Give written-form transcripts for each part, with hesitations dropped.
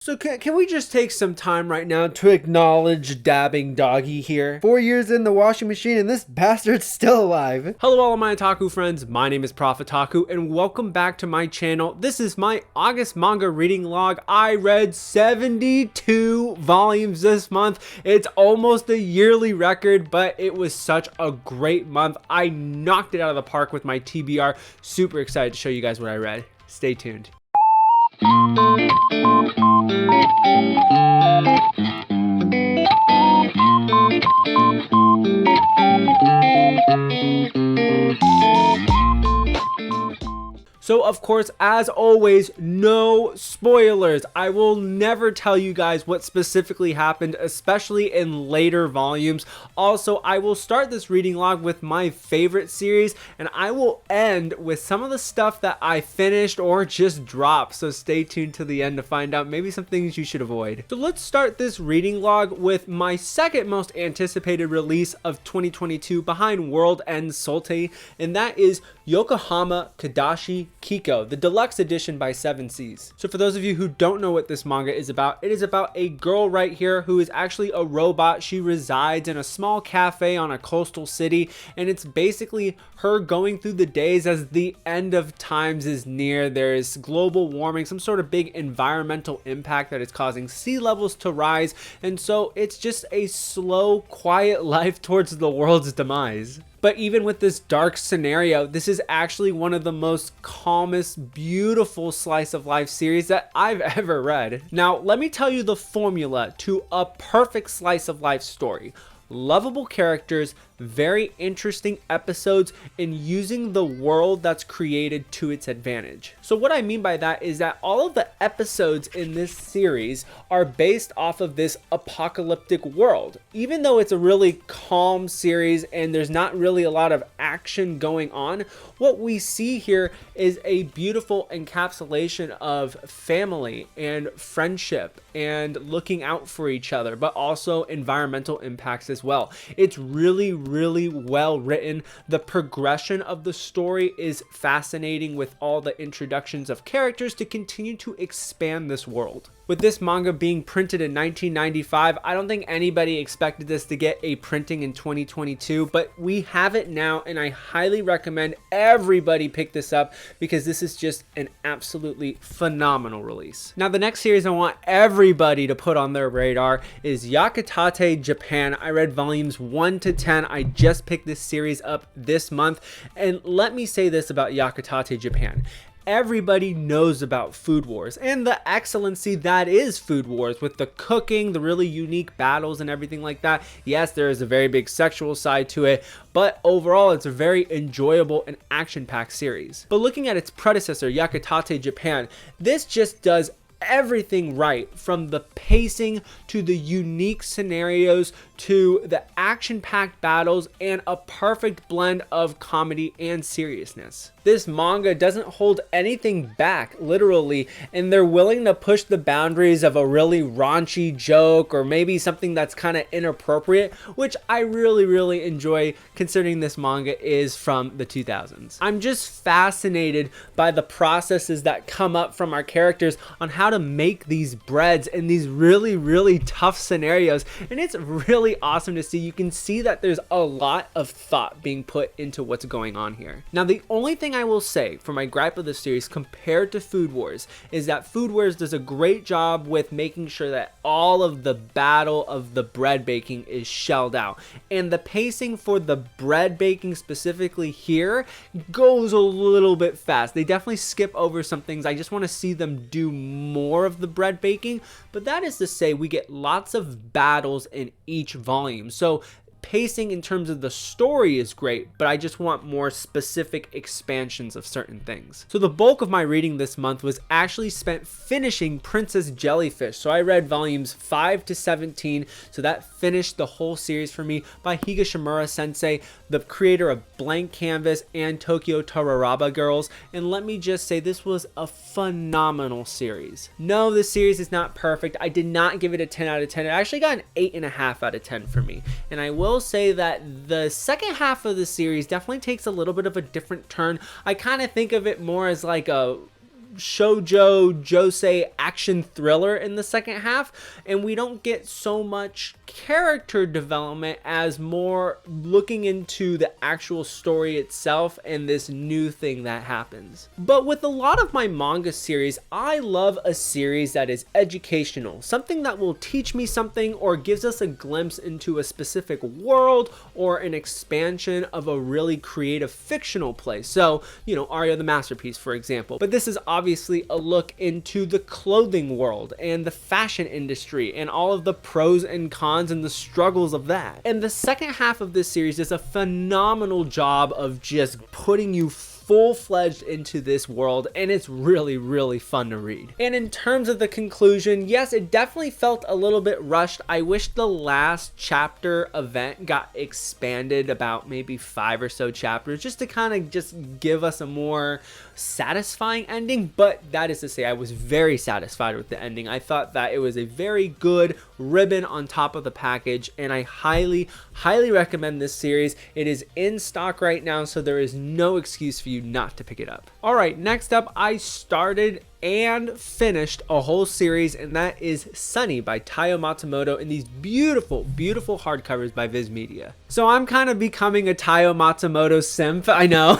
So can we just take some time right now to acknowledge dabbing doggy here? 4 years in the washing machine and this bastard's still alive. Hello all of my otaku friends, my name is Prof Otaku and welcome back to my channel. This is my August manga reading log. I read 72 volumes this month. It's almost a yearly record, but it was such a great month. I knocked it out of the park with my TBR. Super excited to show you guys what I read. Stay tuned. So of course, as always, no spoilers. I will never tell you guys what specifically happened, especially in later volumes. Also, I will start this reading log with my favorite series, and I will end with some of the stuff that I finished or just dropped. So stay tuned to the end to find out maybe some things you should avoid. So let's start this reading log with my second most anticipated release of 2022 behind World End Solte, and that is Yokohama Kadashi Kiko, the deluxe edition by 7 Seas. So for those of you who don't know what this manga is about, it is about a girl right here who is actually a robot. She resides in a small cafe on a coastal city, and it's basically her going through the days as the end of times is near. There is global warming, some sort of big environmental impact that is causing sea levels to rise, and so it's just a slow, quiet life towards the world's demise. But even with this dark scenario, this is actually one of the most calmest, beautiful slice of life series that I've ever read. Now, let me tell you the formula to a perfect slice of life story. Lovable characters, very interesting episodes, and using the world that's created to its advantage. So what I mean by that is that all of the episodes in this series are based off of this apocalyptic world. Even though it's a really calm series and there's not really a lot of action going on, what we see here is a beautiful encapsulation of family and friendship and looking out for each other, but also environmental impacts as well. It's really well written. The progression of the story is fascinating with all the introductions of characters to continue to expand this world. With this manga being printed in 1995, I don't think anybody expected this to get a printing in 2022, but we have it now, and I highly recommend everybody pick this up because this is just an absolutely phenomenal release. Now, the next series I want everybody to put on their radar is Yakitate Japan. I read volumes 1 to 10. I just picked this series up this month, and let me say this about Yakitate Japan. Everybody knows about Food Wars and the excellency that is Food Wars with the cooking, the really unique battles and everything like that. Yes, there is a very big sexual side to it, but overall it's a very enjoyable and action-packed series. But looking at its predecessor, Yakitate Japan, this just does everything right, from the pacing to the unique scenarios to the action-packed battles and a perfect blend of comedy and seriousness. This manga doesn't hold anything back, literally, and they're willing to push the boundaries of a really raunchy joke or maybe something that's kind of inappropriate, which I really enjoy considering this manga is from the 2000s. I'm just fascinated by the processes that come up from our characters on how to make these breads in these really tough scenarios, and it's really awesome to see. You can see that there's a lot of thought being put into what's going on here. Now, the only thing I will say for my gripe of the series compared to Food Wars is that Food Wars does a great job with making sure that all of the battle of the bread baking is shelled out, and the pacing for the bread baking specifically here goes a little bit fast. They definitely skip over some things. I just want to see them do more of the bread baking, but that is to say we get lots of battles in each volume. So pacing in terms of the story is great, but I just want more specific expansions of certain things. So the bulk of my reading this month was actually spent finishing Princess Jellyfish. So I read volumes 5 to 17, so that finished the whole series for me by Higashimura Sensei, the creator of Blank Canvas and Tokyo Tararaba Girls, and let me just say this was a phenomenal series. No, this series is not perfect. I did not give it a 10 out of 10. It actually got an 8.5 out of 10 for me, and I will say that the second half of the series definitely takes a little bit of a different turn. I kind of think of it more as like a shoujo josei action thriller in the second half, and we don't get so much character development as more looking into the actual story itself and this new thing that happens. But with a lot of my manga series, I love a series that is educational, something that will teach me something or gives us a glimpse into a specific world or an expansion of a really creative fictional place. So, you know, Aria the Masterpiece, for example. But this is obviously a look into the clothing world and the fashion industry and all of the pros and cons and the struggles of that. And the second half of this series does a phenomenal job of just putting you full-fledged into this world, and it's really fun to read. And in terms of the conclusion, yes, it definitely felt a little bit rushed. I wish the last chapter event got expanded about maybe 5 or so chapters just to kind of just give us a more satisfying ending, but that is to say I was very satisfied with the ending. I thought that it was a very good ribbon on top of the package, and I highly recommend this series. It is in stock right now, so there is no excuse for you not to pick it up. All right, next up, I started and finished a whole series, and that is Sunny by Taiyo Matsumoto in these beautiful hardcovers by Viz Media. So I'm kind of becoming a Taiyo Matsumoto simp, I know.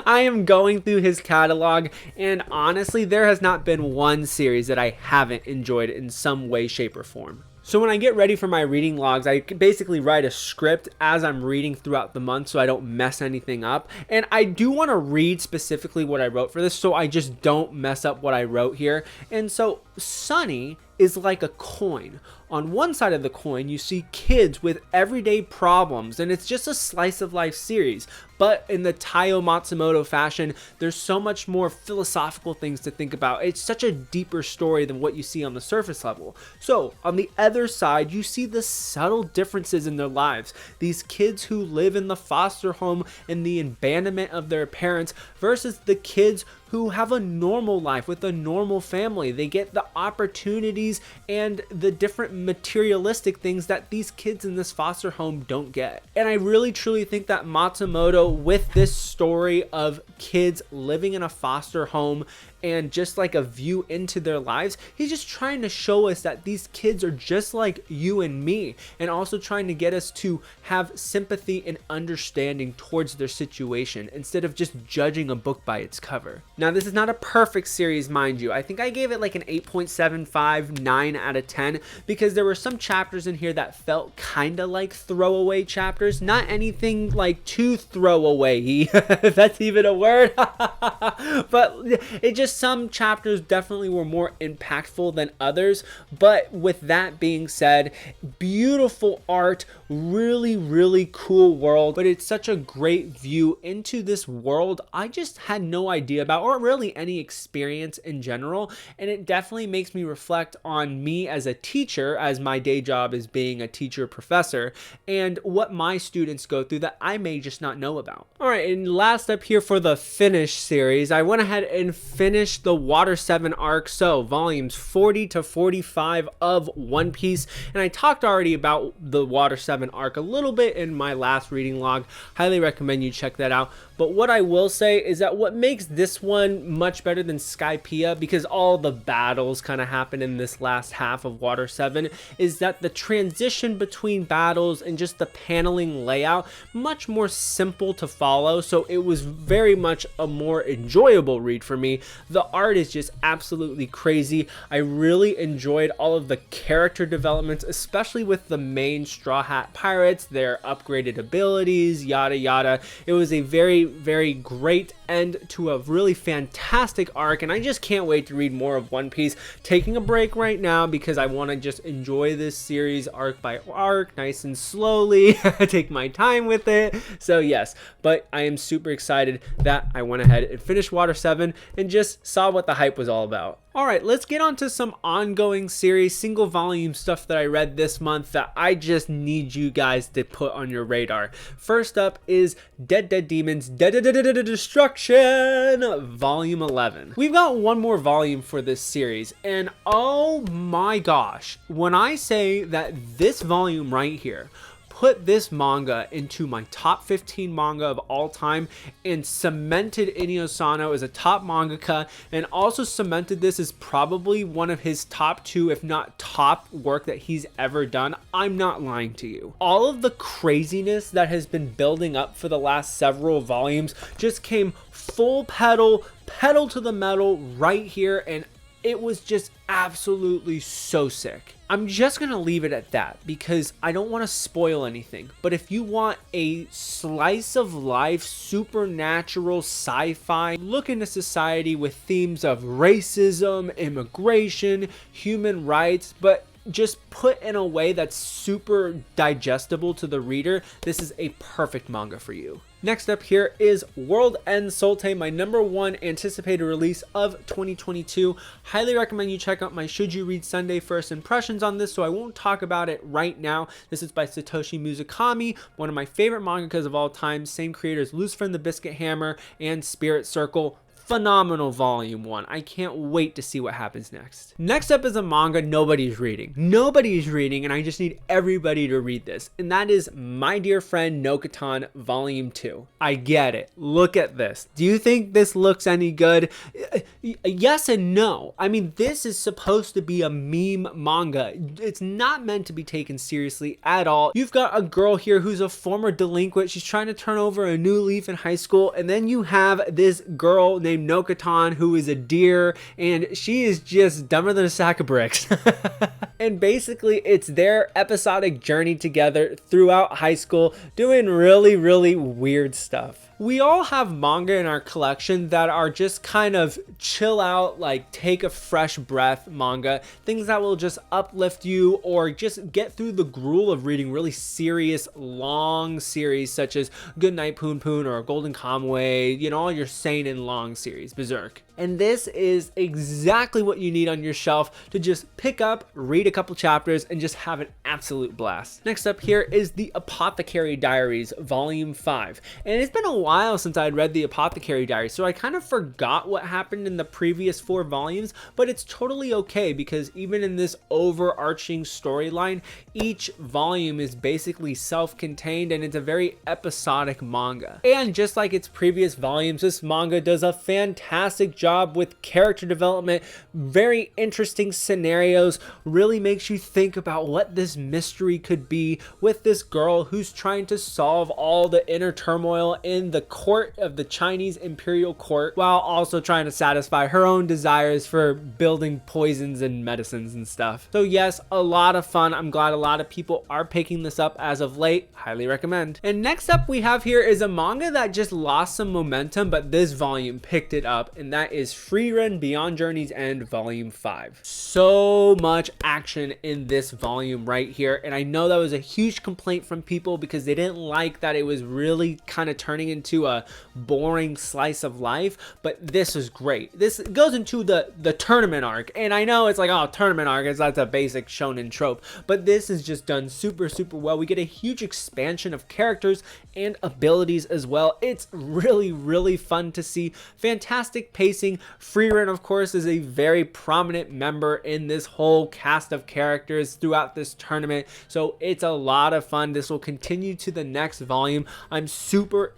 I am going through his catalog, and honestly, there has not been one series that I haven't enjoyed in some way, shape, or form. So when I get ready for my reading logs, I basically write a script as I'm reading throughout the month so I don't mess anything up. And I do want to read specifically what I wrote for this so I just don't mess up what I wrote here. And so Sunny is like a coin. On one side of the coin, you see kids with everyday problems, and it's just a slice of life series. But in the Taiyo Matsumoto fashion, there's so much more philosophical things to think about. It's such a deeper story than what you see on the surface level. So on the other side, you see the subtle differences in their lives. These kids who live in the foster home and the abandonment of their parents versus the kids who have a normal life with a normal family. They get the opportunities and the different materialistic things that these kids in this foster home don't get. And I really truly think that Matsumoto, with this story of kids living in a foster home and just like a view into their lives, he's just trying to show us that these kids are just like you and me, and also trying to get us to have sympathy and understanding towards their situation instead of just judging a book by its cover. Now, this is not a perfect series, mind you. I think I gave it like an 8.75, 9 out of 10, because there were some chapters in here that felt kind of like throwaway chapters. Not anything like too throwaway, if that's even a word. But it just, some chapters definitely were more impactful than others. But with that being said, beautiful art, really cool world, but it's such a great view into this world I just had no idea about, or really any experience in general. And it definitely makes me reflect on me as a teacher, as my day job is being a teacher professor, and what my students go through that I may just not know about. All right, and last up here for the finish series, I went ahead and finished the Water 7 arc, so volumes 40 to 45 of One Piece. And I talked already about the Water 7 arc a little bit in my last reading log. Highly recommend you check that out. But what I will say is that what makes this one much better than Skypiea, because all the battles kind of happen in this last half of Water 7, is that the transition between battles and just the paneling layout, much more simple to follow. So it was very much a more enjoyable read for me. The art is just absolutely crazy. I really enjoyed all of the character developments, especially with the main Straw Hat Pirates, their upgraded abilities, yada yada. It was a very great end to a really fantastic arc, and I just can't wait to read more of One Piece. Taking a break right now because I want to just enjoy this series arc by arc, nice and slowly, take my time with it. So yes, but I am super excited that I went ahead and finished Water 7 and just saw what the hype was all about. Alright, let's get on to some ongoing series, single volume stuff that I read this month that I just need you guys to put on your radar. First up is Dead Demons Destruction, Volume 11. We've got one more volume for this series, and oh my gosh, when I say that this volume right here put this manga into my top 15 manga of all time and cemented Inio Sano as a top mangaka, and also cemented this as probably one of his top 2, if not top work that he's ever done. I'm not lying to you. All of the craziness that has been building up for the last several volumes just came full pedal to the metal right here, and it was just absolutely so sick. I'm just gonna leave it at that because I don't want to spoil anything. But if you want a slice of life, supernatural sci-fi look into society with themes of racism, immigration, human rights, but just put in a way that's super digestible to the reader, this is a perfect manga for you. Next up here is World End Solte, my #1 anticipated release of 2022. Highly recommend you check out my Should You Read Sunday first impressions on this, so I won't talk about it right now. This is by Satoshi Muzukami, one of my favorite mangakas of all time, same creators Lucifer and the Biscuit Hammer and Spirit Circle. Phenomenal volume 1. I can't wait to see what happens next. Next up is a manga nobody's reading. Nobody's reading, and I just need everybody to read this. And that is My Dear Friend No-Katan Volume 2. I get it. Look at this. Do you think this looks any good? Yes and no. I mean, this is supposed to be a meme manga. It's not meant to be taken seriously at all. You've got a girl here who's a former delinquent. She's trying to turn over a new leaf in high school. And then you have this girl named No-Katan who is a deer, and she is just dumber than a sack of bricks. And basically it's their episodic journey together throughout high school doing really weird stuff. We all have manga in our collection that are just kind of chill out, like take a fresh breath manga, things that will just uplift you or just get through the gruel of reading really serious long series such as Goodnight Poon Poon or Golden Kamuy, you know, all your seinen long series, Berserk. And this is exactly what you need on your shelf to just pick up, read a couple chapters, and just have an absolute blast. Next up here is The Apothecary Diaries, Volume 5. And it's been a while since I had read The Apothecary Diaries, so I kind of forgot what happened in the previous 4 volumes, but it's totally okay because even in this overarching storyline, each volume is basically self-contained and it's a very episodic manga. And just like its previous volumes, this manga does a fantastic job with character development, very interesting scenarios, really makes you think about what this mystery could be with this girl who's trying to solve all the inner turmoil in the court of the Chinese imperial court while also trying to satisfy her own desires for building poisons and medicines and stuff. So yes, a lot of fun. I'm glad a lot of people are picking this up as of late. Highly recommend. And next up we have here is a manga that just lost some momentum, but this volume picked it up, and that is Frieren Beyond Journey's End Volume 5. So much action in this volume right here, and I know that was a huge complaint from people because they didn't like that it was really kind of turning into a boring slice of life, but this is great. This goes into the tournament arc, and I know it's like, oh, tournament arc, that's a basic shonen trope, but this is just done super well. We get a huge expansion of characters and abilities as well. It's really fun to see. Fantastic pacing. Frieren, of course, is a very prominent member in this whole cast of characters throughout this tournament, so it's a lot of fun. This will continue to the next volume. I'm super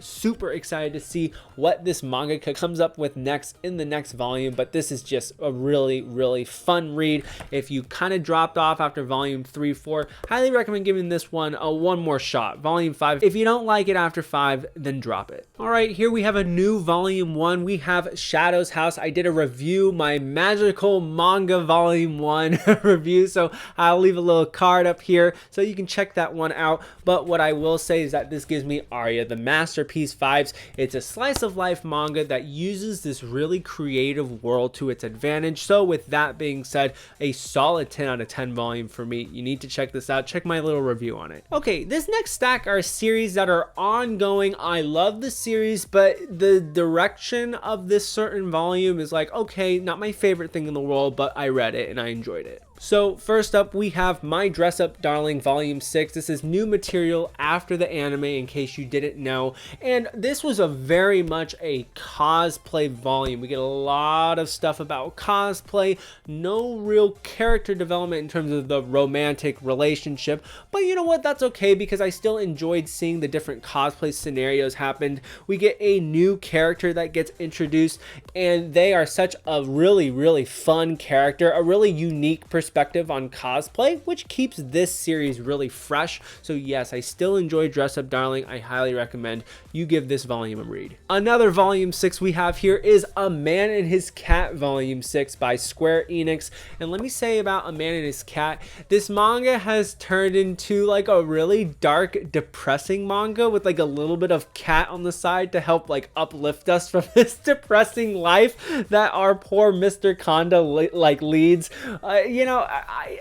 excited to see what this mangaka comes up with next in the next volume, but this is just a really fun read. If you kind of dropped off after volume 3, 4, highly recommend giving this one one more shot. Volume 5, if you don't like it after 5, then drop it. All right, here we have a new volume 1. We have Shadow's House. I did a review, my magical manga volume 1 review, so I'll leave a little card up here so you can check that one out. But what I will say is that this gives me Aria the Masterpiece vibes. It's a slice of life manga that uses this really creative world to its advantage. So with that being said, a solid 10 out of 10 volume for me. You need to check this out. Check my little review on it. Okay, this next stack are series that are ongoing. I love the series, but the direction of this certain volume is like, okay, not my favorite thing in the world, but I read it and I enjoyed it. So first up, we have My Dress Up Darling Volume 6. This is new material after the anime, in case you didn't know. And this was a very much a cosplay volume. We get a lot of stuff about cosplay, no real character development in terms of the romantic relationship. But you know what? That's okay, because I still enjoyed seeing the different cosplay scenarios happen. We get a new character that gets introduced, and they are such a really, really fun character, a really unique perspective on cosplay, which keeps this series really fresh. So yes, I still enjoy Dress Up Darling. I highly recommend you give this volume a read. Another volume 6 we have here is A Man and His Cat volume 6 by Square Enix. And let me say about A Man and His Cat, this manga has turned into like a really dark, depressing manga with like a little bit of cat on the side to help like uplift us from this depressing life that our poor Mr. Kanda like leads. You know, I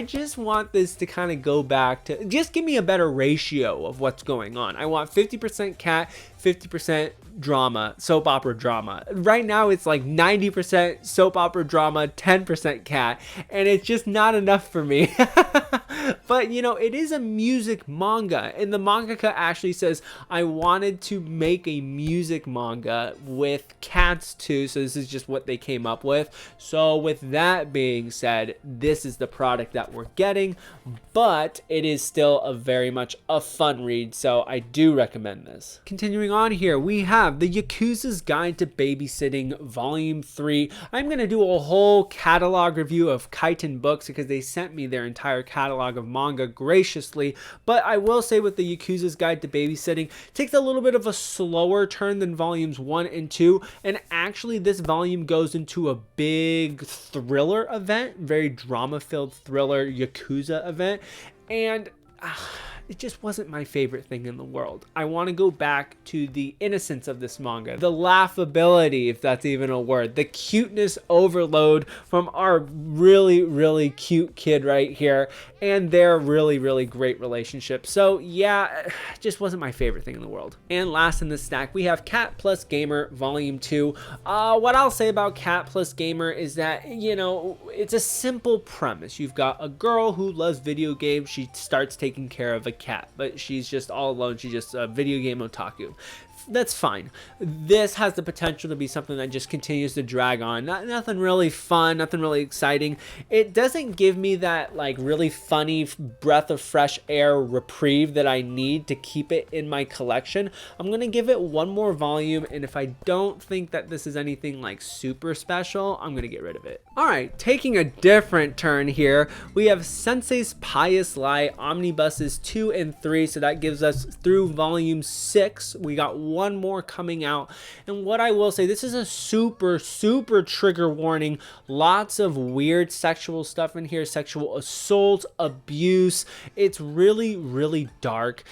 just want this to kind of go back to, just give me a better ratio of what's going on. I want 50% cat, 50% drama, soap opera drama. Right now it's like 90% soap opera drama, 10% cat, and it's just not enough for me. But you know, it is a music manga, and the mangaka actually says, I wanted to make a music manga with cats too, so this is just what they came up with. So with that being said, this is the product that we're getting, but it is still a very much a fun read, so I do recommend this. Continuing on here, we have The Yakuza's Guide to Babysitting Volume 3. I'm going to do a whole catalog review of Kaiten Books because they sent me their entire catalog of manga graciously, but I will say with The Yakuza's Guide to Babysitting, takes a little bit of a slower turn than volumes 1 and 2, and actually this volume goes into a big thriller event, very drama-filled thriller Yakuza event, and it just wasn't my favorite thing in the world. I want to go back to the innocence of this manga, the laughability, if that's even a word, the cuteness overload from our really, really cute kid right here, and their really, really great relationship. So yeah, it just wasn't my favorite thing in the world. And last in the stack, we have Cat Plus Gamer Volume 2. What I'll say about Cat Plus Gamer is that, you know, it's a simple premise. You've got a girl who loves video games. She starts taking care of a cat, but she's just all alone. She's just a video game otaku. That's fine. This has the potential to be something that just continues to drag on. Nothing really fun, nothing really exciting. It doesn't give me that like really funny breath of fresh air reprieve that I need to keep it in my collection. I'm gonna give it one more volume, and if I don't think that this is anything like super special, I'm gonna get rid of it. All right, taking a different turn here, we have Sensei's Pious Lie Omnibuses 2 and 3, so that gives us through volume 6. We got one more coming out, and what I will say, this is a super trigger warning. Lots of weird sexual stuff in here, sexual assault, abuse. It's really dark,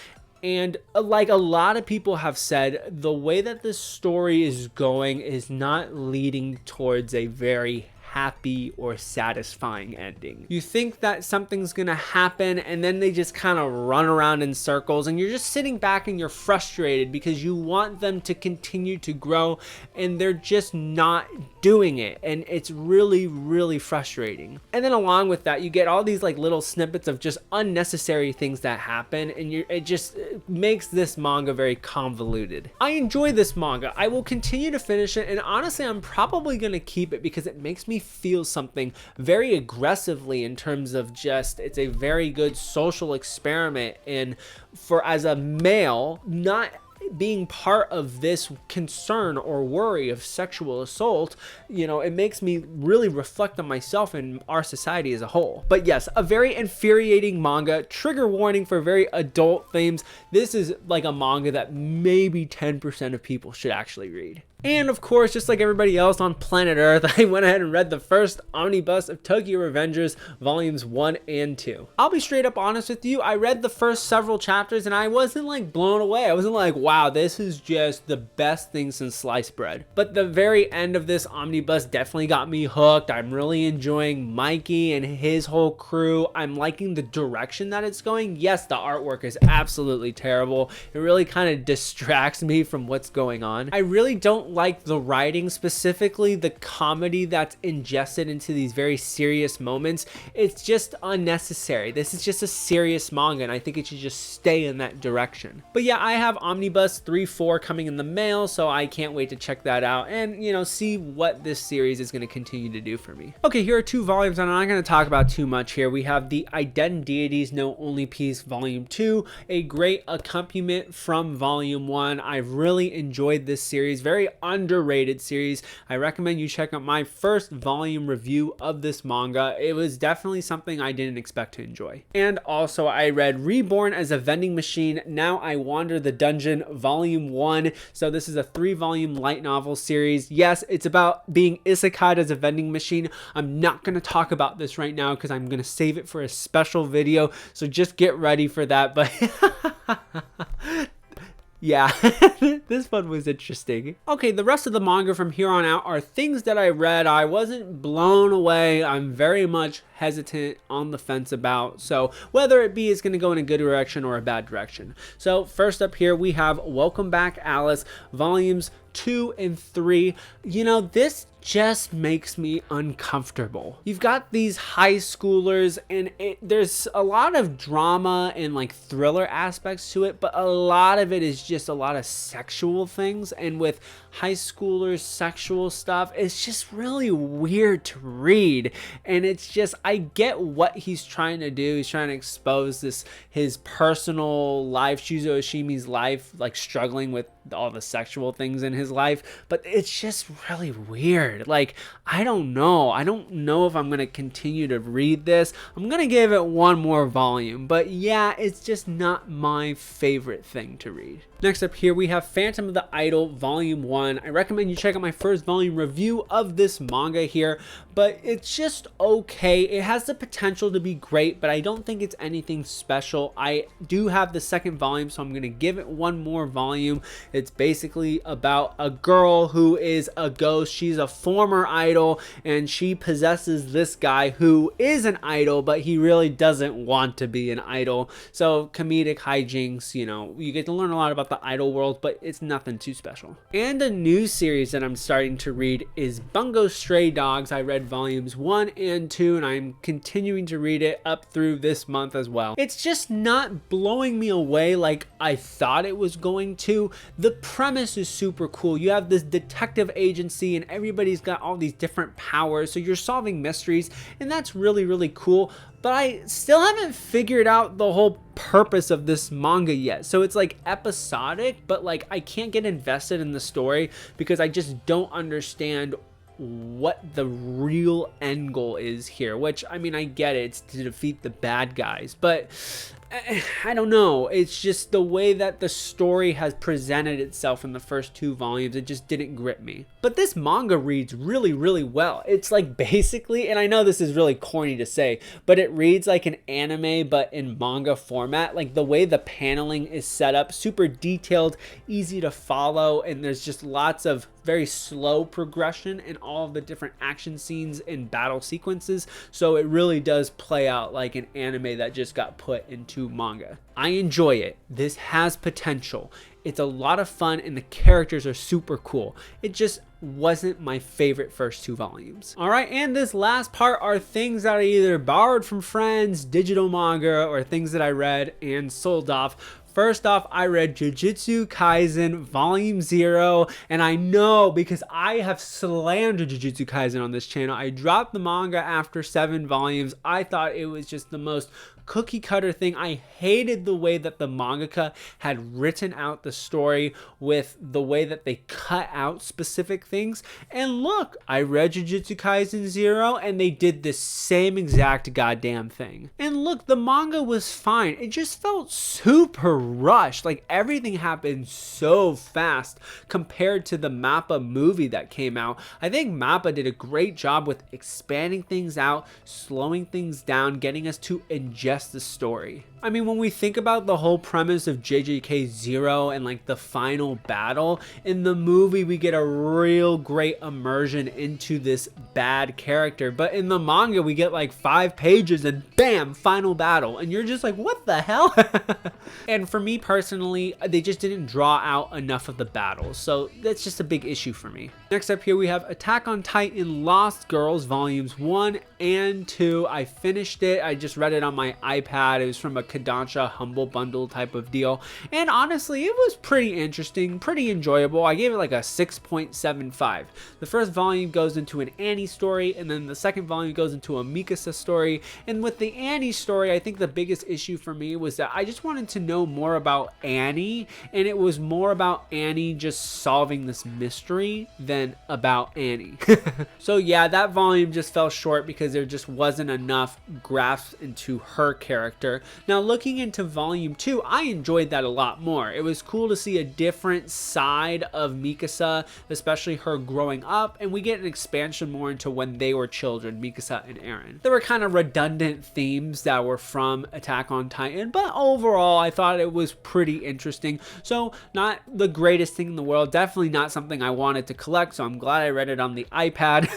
and like a lot of people have said, the way that this story is going is not leading towards a very happy or satisfying ending. You think that something's gonna happen, and then they just kind of run around in circles, and you're just sitting back and you're frustrated because you want them to continue to grow, and they're just not doing it, and it's really frustrating. And then along with that, you get all these like little snippets of just unnecessary things that happen, and it makes this manga very convoluted. I enjoy this manga. I will continue to finish it, and honestly, I'm probably gonna keep it because it makes me feel something very aggressively in terms of just, it's a very good social experiment, and for as a male, not being part of this concern or worry of sexual assault, you know, it makes me really reflect on myself and our society as a whole. But yes, a very infuriating manga, trigger warning for very adult themes. This is like a manga that maybe 10% of people should actually read. And of course, just like everybody else on planet Earth, I went ahead and read the first omnibus of Tokyo Revengers volumes 1 and 2. I'll be straight up honest with you, I read the first several chapters and I wasn't like blown away. I wasn't like, wow, this is just the best thing since sliced bread. But the very end of this omnibus definitely got me hooked. I'm really enjoying Mikey and his whole crew. I'm liking the direction that it's going. Yes, the artwork is absolutely terrible. It really kind of distracts me from what's going on. I really don't like the writing, specifically the comedy that's ingested into these very serious moments. It's just unnecessary. This is just a serious manga, and I think it should just stay in that direction. But yeah, I have Omnibus 3-4 coming in the mail, so I can't wait to check that out and, you know, see what this series is going to continue to do for me. Okay, here are 2 volumes, and I'm not going to talk about too much here. We have the Aiden Deities No Only Peace Volume 2, a great accompaniment from Volume 1. I've really enjoyed this series, very underrated series. I recommend you check out my first volume review of this manga. It was definitely something I didn't expect to enjoy. And also I read Reborn as a Vending Machine, Now I Wander the Dungeon Volume 1. So this is a 3-volume light novel series. Yes, it's about being isekai'd as a vending machine. I'm not going to talk about this right now because I'm going to save it for a special video, so just get ready for that. But yeah, this one was interesting. Okay, the rest of the manga from here on out are things that I read. I wasn't blown away. I'm very much hesitant, on the fence about. So whether it be it's going to go in a good direction or a bad direction. So first up here, we have Welcome Back Alice, volumes 2 and 3. You know, this just makes me uncomfortable. You've got these high schoolers, and there's a lot of drama and like thriller aspects to it, but a lot of it is just a lot of sexual things. And with high schoolers sexual stuff, it's just really weird to read. And it's just, I get what he's trying to do. He's trying to expose his personal life, Shuzo Oshimi's life, like struggling with all the sexual things in his life, but it's just really weird. Like, I don't know if I'm gonna continue to read this. I'm gonna give it 1 more volume, but yeah, it's just not my favorite thing to read. Next up here, we have Phantom of the Idol Volume 1. I recommend you check out my first volume review of this manga here, but it's just okay. It has the potential to be great, but I don't think it's anything special. I do have the second volume, so I'm going to give it 1 more volume. It's basically about a girl who is a ghost. She's a former idol, and she possesses this guy who is an idol, but he really doesn't want to be an idol. So comedic hijinks, you know, you get to learn a lot about the idol world, but it's nothing too special. And a new series that I'm starting to read is Bungo Stray Dogs. I read volumes 1 and 2, and I'm continuing to read it up through this month as well. It's just not blowing me away like I thought it was going to. The premise is super cool. You have this detective agency, and everybody's got all these different powers, so you're solving mysteries, and that's really, really cool. But I still haven't figured out the whole purpose of this manga yet. So it's like episodic, but like I can't get invested in the story because I just don't understand what the real end goal is here. Which, I mean, I get it, it's to defeat the bad guys, but I don't know. It's just the way that the story has presented itself in the first 2 volumes. It just didn't grip me. But this manga reads really, really well. It's like basically, and I know this is really corny to say, but it reads like an anime, but in manga format. Like the way the paneling is set up, super detailed, easy to follow, and there's just lots of very slow progression in all of the different action scenes and battle sequences. So it really does play out like an anime that just got put into manga. I enjoy it. This has potential. It's a lot of fun, and the characters are super cool. It just wasn't my favorite first 2 volumes. All right, and this last part are things that I either borrowed from friends, digital manga, or things that I read and sold off. First off, I read Jujutsu Kaisen Volume 0, and I know because I have slandered Jujutsu Kaisen on this channel. I dropped the manga after 7 volumes. I thought it was just the most cookie cutter thing. I hated the way that the mangaka had written out the story with the way that they cut out specific things. And look, I read Jujutsu Kaisen 0 and they did the same exact goddamn thing. And look, the manga was fine. It just felt super rushed. Like everything happened so fast compared to the Mappa movie that came out. I think Mappa did a great job with expanding things out, slowing things down, getting us to ingest digest the story. I mean, when we think about the whole premise of JJK Zero and like the final battle, in the movie we get a real great immersion into this bad character, but in the manga we get like 5 pages and bam, final battle, and you're just like, what the hell? And for me personally, they just didn't draw out enough of the battles, so that's just a big issue for me. Next up here we have Attack on Titan Lost Girls volumes 1 and 2. I finished it. I just read it on my iPad. It was from a Kodansha Humble Bundle type of deal, and honestly it was pretty interesting, pretty enjoyable. I gave it like a 6.75. The first volume goes into an Annie story, and then the second volume goes into a Mikasa story. And with the Annie story, I think the biggest issue for me was that I just wanted to know more about Annie, and it was more about Annie just solving this mystery than about Annie. So yeah, that volume just fell short because there just wasn't enough grasp into her character. Now looking into volume 2, I enjoyed that a lot more. It was cool to see a different side of Mikasa, especially her growing up, and we get an expansion more into when they were children, Mikasa and Eren. There were kind of redundant themes that were from Attack on Titan, but overall I thought it was pretty interesting. So not the greatest thing in the world, definitely not something I wanted to collect, so I'm glad I read it on the iPad.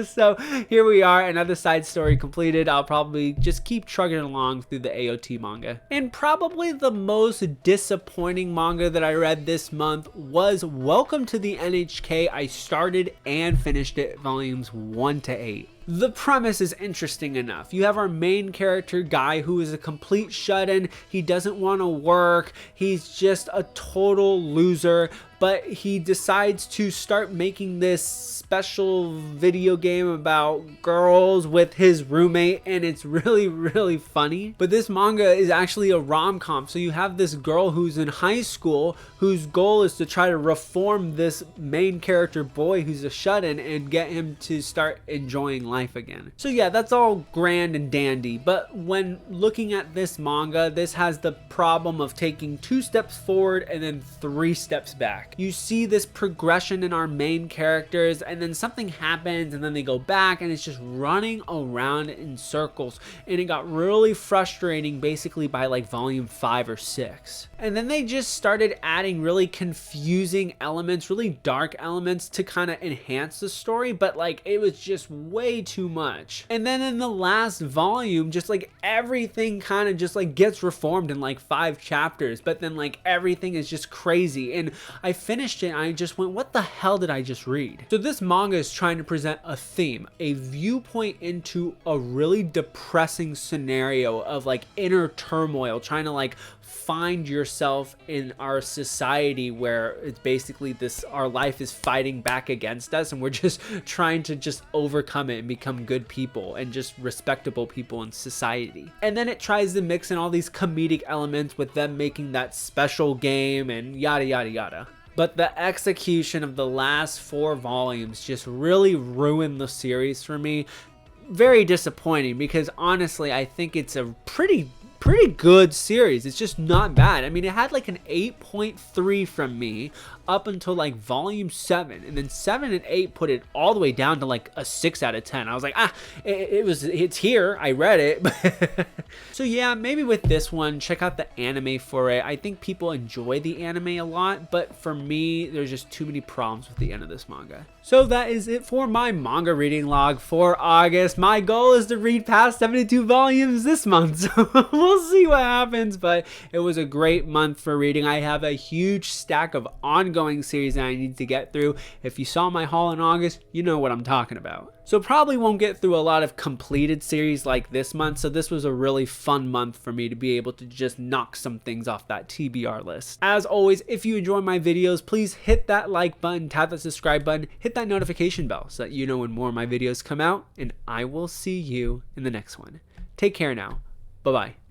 So here we are, another side story completed. I'll probably just keep trugging along through the AOT manga. And probably the most disappointing manga that I read this month was Welcome to the NHK. I started and finished it, volumes 1 to 8. The premise is interesting enough. You have our main character Guy, who is a complete shut-in. He doesn't want to work. He's just a total loser, but he decides to start making this special video game about girls with his roommate, and it's really funny. But this manga is actually a rom-com. So you have this girl who's in high school whose goal is to try to reform this main character boy who's a shut-in and get him to start enjoying life again. So yeah, that's all grand and dandy, but when looking at this manga, this has the problem of taking 2 steps forward and then 3 steps back. You see this progression in our main characters, and then something happens and then they go back, and it's just running around in circles, and it got really frustrating basically by like volume 5 or 6. And then they just started adding really confusing elements, really dark elements to kind of enhance the story, but like it was just way too much. And then in the last volume, just like everything kind of just like gets reformed in like 5 chapters, but then like everything is just crazy. And I finished it and I just went, what the hell did I just read? So this manga is trying to present a theme, a viewpoint into a really depressing scenario of like inner turmoil, trying to like find yourself in our society where it's basically this, our life is fighting back against us, and we're just trying to just overcome it and become good people and just respectable people in society. And then it tries to mix in all these comedic elements with them making that special game and yada yada yada. But the execution of the last 4 volumes just really ruined the series for me. Very disappointing, because honestly I think it's a pretty good series. It's just not bad. I mean, it had like an 8.3 from me up until like volume 7, and then 7 and 8 put it all the way down to like a 6 out of 10. I was like, it's here, I read it. So yeah, maybe with this one, check out the anime for it. I think people enjoy the anime a lot, but for me, there's just too many problems with the end of this manga. So that is it for my manga reading log for August. My goal is to read past 72 volumes this month, so we'll see what happens, but it was a great month for reading. I have a huge stack of ongoing series that I need to get through. If you saw my haul in August, you know what I'm talking about. So probably won't get through a lot of completed series like this month, so this was a really fun month for me to be able to just knock some things off that TBR list. As always, if you enjoy my videos, please hit that like button, tap that subscribe button, hit that notification bell so that you know when more of my videos come out, and I will see you in the next one. Take care now. Bye-bye.